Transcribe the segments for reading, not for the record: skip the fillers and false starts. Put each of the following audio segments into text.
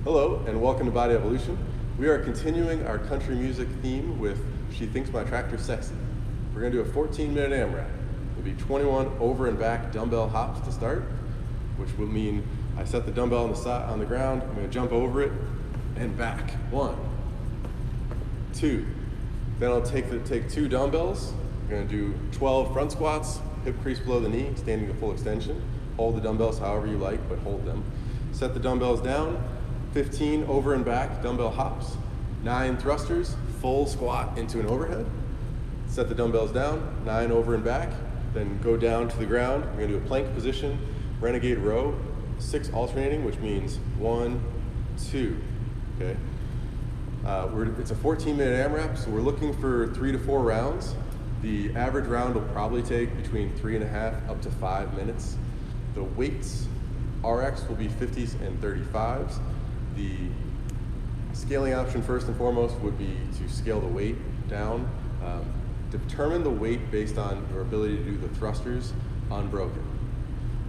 Hello and welcome to Body Evolution. We are continuing our country music theme with She Thinks My Tractor's Sexy. We're going to do a 14-minute AMRAP. It'll be 21 over and back dumbbell hops to start, which will mean I set the dumbbell on the ground, I'm going to jump over it and back. 1, 2. Then I'll take 2 dumbbells. I'm going to do 12 front squats, hip crease below the knee, standing to full extension. Hold the dumbbells however you like, but hold them. Set the dumbbells down. 15 over and back dumbbell hops, 9 thrusters, full squat into an overhead. Set the dumbbells down, 9 over and back, then go down to the ground. We're going to do a plank position, renegade row, 6 alternating, which means 1, 2. Okay. It's a 14-minute AMRAP, so we're looking for 3 to 4 rounds. The average round will probably take between 3.5 up to 5 minutes. The weights, RX will be 50s and 35s. The scaling option first and foremost would be to scale the weight down. Determine the weight based on your ability to do the thrusters unbroken.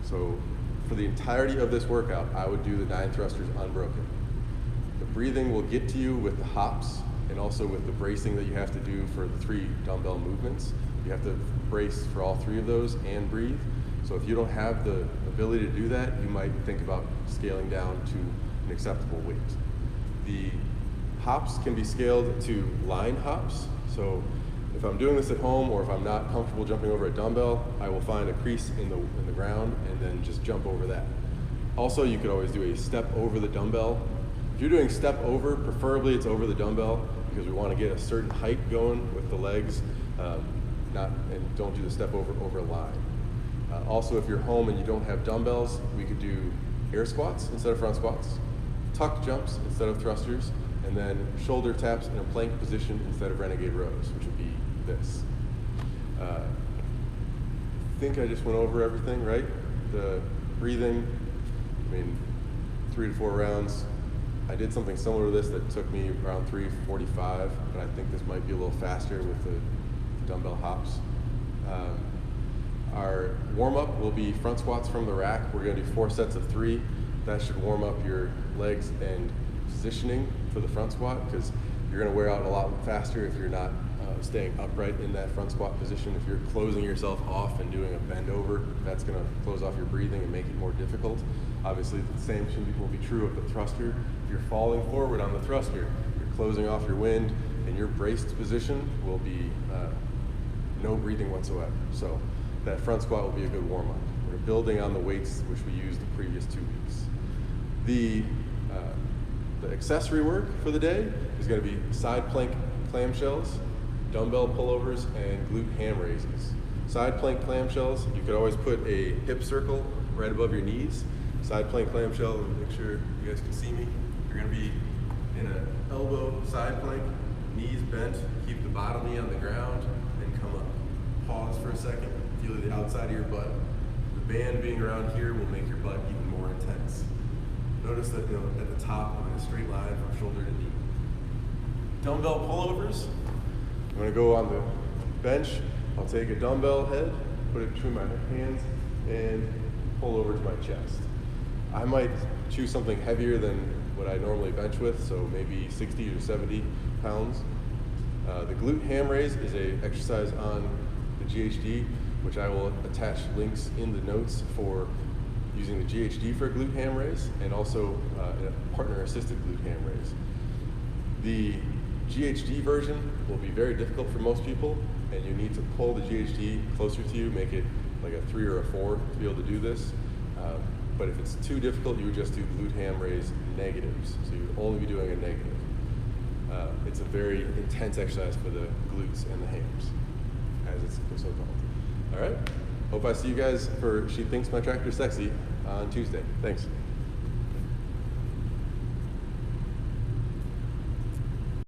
So for the entirety of this workout, I would do the 9 thrusters unbroken. The breathing will get to you with the hops and also with the bracing that you have to do for the 3 dumbbell movements. You have to brace for all 3 of those and breathe. So if you don't have the ability to do that, you might think about scaling down to an acceptable weight. The hops can be scaled to line hops. So if I'm doing this at home or if I'm not comfortable jumping over a dumbbell, I will find a crease in the ground and then just jump over that. Also, you could always do a step over the dumbbell. If you're doing step over, preferably it's over the dumbbell because we want to get a certain height going with the legs, and don't do the step over a line. Also, if you're home and you don't have dumbbells, we could do air squats instead of front squats, tuck jumps instead of thrusters, and then shoulder taps in a plank position instead of renegade rows, which would be this. I think I just went over everything, right? The breathing, 3 to 4 rounds. I did something similar to this that took me around 3:45, but I think this might be a little faster with the dumbbell hops. Our warm-up will be front squats from the rack. We're going to do 4 sets of 3. That should warm up your legs and positioning for the front squat because you're going to wear out a lot faster if you're not staying upright in that front squat position. If you're closing yourself off and doing a bend over, that's going to close off your breathing and make it more difficult. Obviously, the same will be true of the thruster. If you're falling forward on the thruster, you're closing off your wind, and your braced position will be no breathing whatsoever. So that front squat will be a good warm-up. We're building on the weights which we used the previous 2 weeks. The accessory work for the day is going to be side plank clamshells, dumbbell pullovers, and glute ham raises. Side plank clamshells, you could always put a hip circle right above your knees. Side plank clamshell, make sure you guys can see me. You're going to be in an elbow side plank, knees bent, keep the bottom knee on the ground, and come up. Pause for a second, feel the outside of your butt. The band being around here will make your butt even more intense. Notice that at the top, I'm in a straight line from shoulder to knee. Dumbbell pullovers. I'm going to go on the bench. I'll take a dumbbell head, put it between my hands, and pull over to my chest. I might choose something heavier than what I normally bench with, so maybe 60 or 70 pounds. The glute ham raise is an exercise on the GHD, which I will attach links in the notes for using the GHD for a glute ham raise and also a partner-assisted glute ham raise. The GHD version will be very difficult for most people, and you need to pull the GHD closer to you, make it like a 3 or a 4 to be able to do this. But if it's too difficult, you would just do glute ham raise negatives. So you would only be doing a negative. It's a very intense exercise for the glutes and the hams, as it's so called. All right, hope I see you guys for She Thinks My Tractor's Sexy on Tuesday. Thanks.